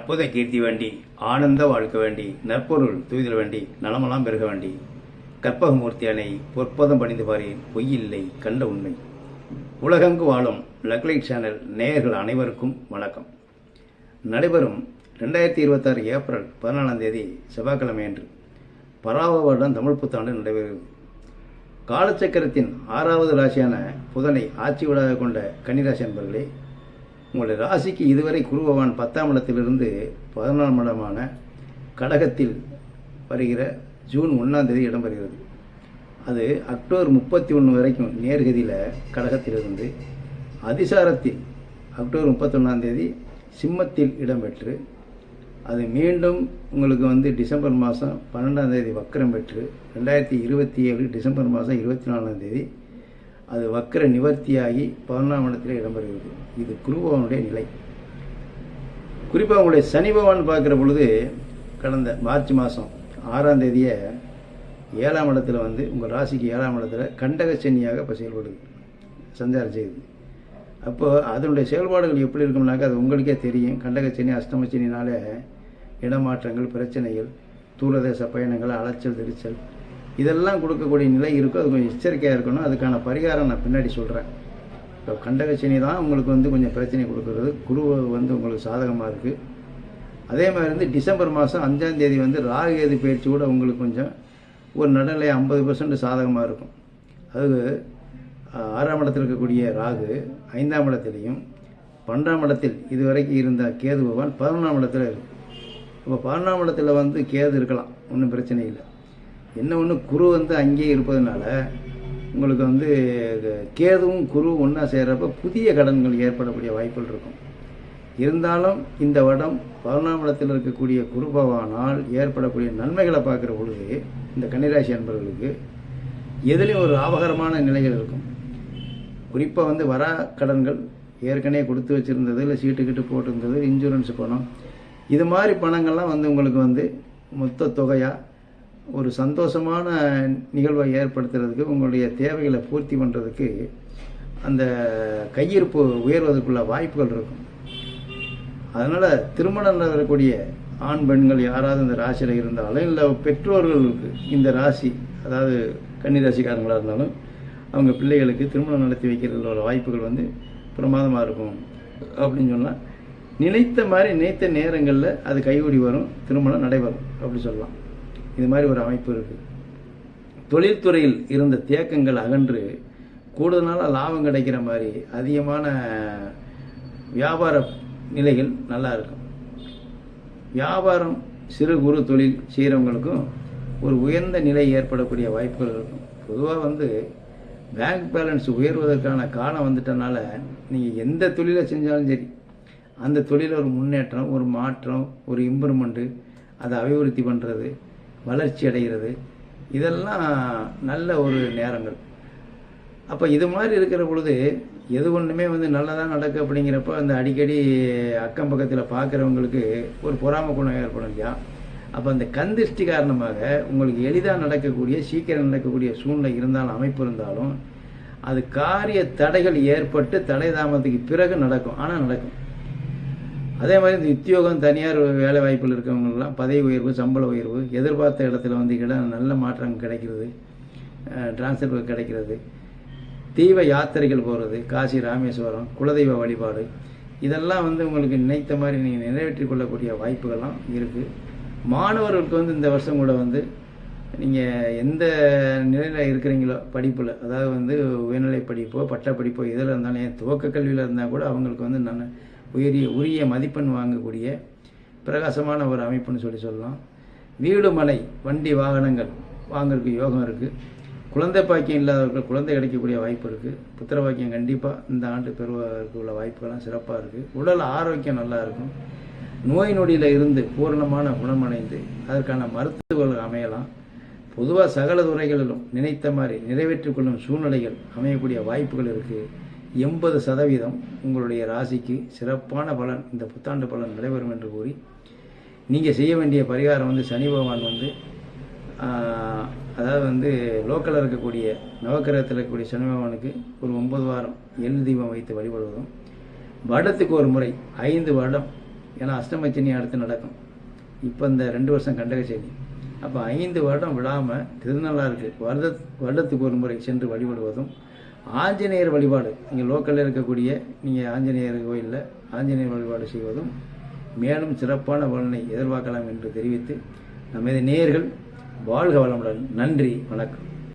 அற்புத கீர்த்தி வேண்டி, ஆனந்த வாழ்க்கை வேண்டி, நற்பொருள் தூய்தல் வேண்டி, நலமெல்லாம் பெருக வேண்டி, கற்பகமூர்த்தி அணை பொற்பதம் பணிந்து பாரேன், பொய்யில்லை கண்ட உண்மை. உலகெங்கு வாழும் லக்லைட் சேனல் நேயர்கள் அனைவருக்கும் வணக்கம். நடைபெறும் 2026 ஏப்ரல் 14 செவ்வாய்க்கிழமை அன்று பராவ வருடம் தமிழ் புத்தாண்டு நடைபெறுகிறது. காலச்சக்கரத்தின் 6வது ராசியான புதனை ஆட்சி வீடாக கொண்ட கன்னிராசி என்பர்களே, உங்களுடைய ராசிக்கு இதுவரை குரு பகவான் 10ஆம் இடத்திலிருந்து 14ஆம் இடமான கடகத்தில் வருகிற ஜூன் 1ஆம் தேதி இடம்பெறுகிறது. அது அக்டோபர் 31 வரைக்கும் நேர்கதியில் கடகத்திலிருந்து அதிசாரத்தில் அக்டோபர் 31ஆம் தேதி சிம்மத்தில் இடம்பெற்று, அது மீண்டும் உங்களுக்கு டிசம்பர் மாதம் 12ஆம் தேதி வக்கரம் பெற்று 2027 டிசம்பர் மாதம் 24ஆம் தேதி அது வக்கர நிவர்த்தியாகி 11ஆம் இடத்துல இடம்பெறுகிறது. இது குரு பகவானுடைய நிலை. குறிப்பாக உங்களுடைய சனி பகவான் பார்க்குற பொழுது கடந்த மார்ச் மாதம் 6ஆம் தேதியை 7ஆம் இடத்துல உங்கள் ராசிக்கு 7ஆம் இடத்துல கண்டக சனியாக இப்போ செயல்படுது, சஞ்சாரம் செய்யுது. அப்போது அதனுடைய செயல்பாடுகள் எப்படி இருக்கும்னாக்கா அது உங்களுக்கே தெரியும். கண்டகச்சனி அஷ்டமச்சனினாலே இடமாற்றங்கள், பிரச்சனைகள், தூரதேச பயணங்கள், அலைச்சல், திருச்சல் இதெல்லாம் கொடுக்கக்கூடிய நிலை இருக்கும். அது கொஞ்சம் எச்சரிக்கையாக இருக்கணும். அதுக்கான பரிகாரம் நான் பின்னாடி சொல்கிறேன். இப்போ கண்டகச்சனி தான் உங்களுக்கு கொஞ்சம் பிரச்சனை கொடுக்கறது. குரு உங்களுக்கு சாதகமாக இருக்குது. அதே மாதிரி டிசம்பர் மாதம் 5ஆம் தேதி ராகு கேது பயிற்சி கூட உங்களுக்கு கொஞ்சம் ஒரு நடுநிலை 50% சாதகமாக இருக்கும். அது 6ஆம் இடத்தில் இருக்கக்கூடிய ராகு 5ஆம் இடத்துலையும் 12ஆம் இடத்தில் இதுவரைக்கும் இருந்த கேது பகவான் 11ஆம் இடத்துல இருக்குது. இப்போ 11ஆம் இடத்துல கேது இருக்கலாம், ஒன்றும் பிரச்சனை இல்லை. என்ன ஒன்று, குரு அங்கேயே இருப்பதுனால உங்களுக்கு கேதுவும் குரு ஒன்றா சேர்றப்ப புதிய கடன்கள் ஏற்படக்கூடிய வாய்ப்புகள் இருக்கும். இருந்தாலும் இந்த வருடம் 11ஆம் இடத்தில் இருக்கக்கூடிய குரு பகவானால் ஏற்படக்கூடிய நன்மைகளை பார்க்குற பொழுது இந்த கன்னிராசி அன்பர்களுக்கு எதுலேயும் ஒரு ஆபகரமான நிலைகள் இருக்கும். குறிப்பாக வரா கடன்கள் ஏற்கனவே கொடுத்து வச்சுருந்தது, இல்லை சீட்டுக்கிட்டு போட்டிருந்தது, இன்சூரன்ஸ் பணம், இது மாதிரி பணங்கள்லாம் உங்களுக்கு மொத்த தொகையாக ஒரு சந்தோஷமான நிகழ்வை ஏற்படுத்துறதுக்கு, உங்களுடைய தேவைகளை பூர்த்தி பண்ணுறதுக்கு அந்த கையிருப்பு உயர்வதற்குள்ள வாய்ப்புகள் இருக்கும். அதனால் திருமணம் வரக்கூடிய ஆண் பெண்கள் யாராவது இந்த ராசியில் இருந்தாலும், இல்லை பெற்றோர்களுக்கு இந்த ராசி, அதாவது கன்னிராசிக்காரங்களாக இருந்தாலும் அவங்க பிள்ளைகளுக்கு திருமணம் நடத்தி வைக்கிறதுல வாய்ப்புகள் பிரமாதமாக இருக்கும் அப்படின்னு சொன்னால், நினைத்த மாதிரி நினைத்த நேரங்களில் அது கைகூடி வரும், திருமணம் நடைபெறும் அப்படி சொல்லலாம். இது மாதிரி ஒரு அமைப்பு இருக்குது. தொழில்துறையில் இருந்த தேக்கங்கள் அகன்று கூடுதலான லாபம் கிடைக்கிற மாதிரி அதிகமான வியாபார நிலைகள் நல்லா இருக்கும். வியாபாரம் சிறு குறு தொழில் செய்கிறவங்களுக்கும் ஒரு உயர்ந்த நிலை ஏற்படக்கூடிய வாய்ப்புகள் இருக்கும். பொதுவாக பேங்க் பேலன்ஸ் உயர்வதற்கான காலம் வந்துட்டனால நீங்கள் எந்த தொழிலை செஞ்சாலும் சரி, அந்த தொழிலில் ஒரு முன்னேற்றம், ஒரு மாற்றம், ஒரு இம்ப்ரூவ்மெண்ட்டு, அதை அபிவிருத்தி பண்ணுறது, வளர்ச்சி அடைகிறது, இதெல்லாம் நல்ல ஒரு நேரங்கள். அப்போ இது மாதிரி இருக்கிற பொழுது எது ஒன்றுமே நல்லதாக நடக்கு அப்படிங்கிறப்ப அந்த அடிக்கடி அக்கம் பக்கத்தில் பார்க்குறவங்களுக்கு ஒரு பொறாமை குணம் ஏற்படும் இல்லையா? அப்போ அந்த கந்திஷ்டி காரணமாக உங்களுக்கு எளிதாக நடக்கக்கூடிய, சீக்கிரம் நடக்கக்கூடிய சூழ்நிலை இருந்தாலும், அமைப்பு இருந்தாலும், அது காரிய தடைகள் ஏற்பட்டு தடை தாமதத்துக்கு பிறகு நடக்கும். ஆனால் நடக்கும். அதே மாதிரி இந்த உத்தியோகம், தனியார் வேலை வாய்ப்பில் இருக்கிறவங்களுக்குலாம் பதவி உயர்வு, சம்பள உயர்வு, எதிர்பார்த்த இடத்துல இடம் நல்ல மாற்றம் கிடைக்கிறது, டிரான்ஸ்ஃபர் கிடைக்கிறது, தெய்வ யாத்திரைகள் போகிறது, காசி, ராமேஸ்வரம், குலதெய்வ வழிபாடு, இதெல்லாம் உங்களுக்கு நினைத்த மாதிரி நீங்கள் நிறைவேற்றி கொள்ளக்கூடிய வாய்ப்புகள்லாம் இருக்குது. மாணவர்களுக்கு இந்த வருஷம் கூட நீங்கள் எந்த நிலையில் இருக்கிறீங்களோ படிப்பில், அதாவது உயர்நிலை படிப்போ பட்ட படிப்போ எதில் இருந்தாலும், ஏன் துவக்க கல்வியில் இருந்தால் கூட அவங்களுக்கு நான் உரிய மதிப்பெண் வாங்கக்கூடிய பிரகாசமான ஒரு அமைப்புன்னு சொல்லலாம். வீடு, மனை, வண்டி, வாகனங்கள் வாங்கிறதுக்கு யோகம் இருக்குது. குழந்தை பாக்கியம் இல்லாதவர்கள் குழந்தை கிடைக்கக்கூடிய வாய்ப்பு இருக்குது. புத்திர பாக்கியம் கண்டிப்பாக இந்த ஆண்டு பெறுவதற்கு உள்ள வாய்ப்புகள்லாம் சிறப்பாக இருக்குது. உடல் ஆரோக்கியம் நல்லா இருக்கும். நோய் நொடியில் இருந்து பூரணமான குணமடைந்து அதற்கான மருத்துவர்கள் அமையலாம். பொதுவாக சகல துறைகளிலும் நினைத்த மாதிரி நிறைவேற்றிக் கொள்ளும் சூழ்நிலைகள் அமையக்கூடிய வாய்ப்புகள் இருக்குது. 80% உங்களுடைய ராசிக்கு சிறப்பான பலன், இந்த புத்தாண்டு பலன் நடைபெறும் என்று கூறி, நீங்கள் செய்ய வேண்டிய பரிகாரம் சனி பகவான் அதாவது லோக்கலில் இருக்கக்கூடிய நவக்கிரகத்தில் இருக்கக்கூடிய சனி பகவானுக்கு ஒரு 9 வாரம் எள் தீபம் வைத்து வழிபடுவதும், வருடத்துக்கு ஒரு முறை 5 வருடம் ஏன்னா அஷ்டமச்சனி அடுத்து நடக்கும். இப்போ இந்த 2 வருஷம் கண்டகச்சனி. அப்போ 5 வருடம் விடாமல் திருநள்ளாறுக்கு வருடத்துக்கு ஒரு முறை சென்று வழிபடுவதும், ஆஞ்சநேயர் வழிபாடு இங்கே லோக்கலில் இருக்கக்கூடிய நீங்கள் ஆஞ்சநேயர் கோயிலில் ஆஞ்சநேயர் வழிபாடு செய்வதும் மேலும் சிறப்பான பலனை எதிர்பார்க்கலாம் என்று தெரிவித்து, நமது நேயர்கள் வாழ்க வளமுடன். நன்றி, வணக்கம்.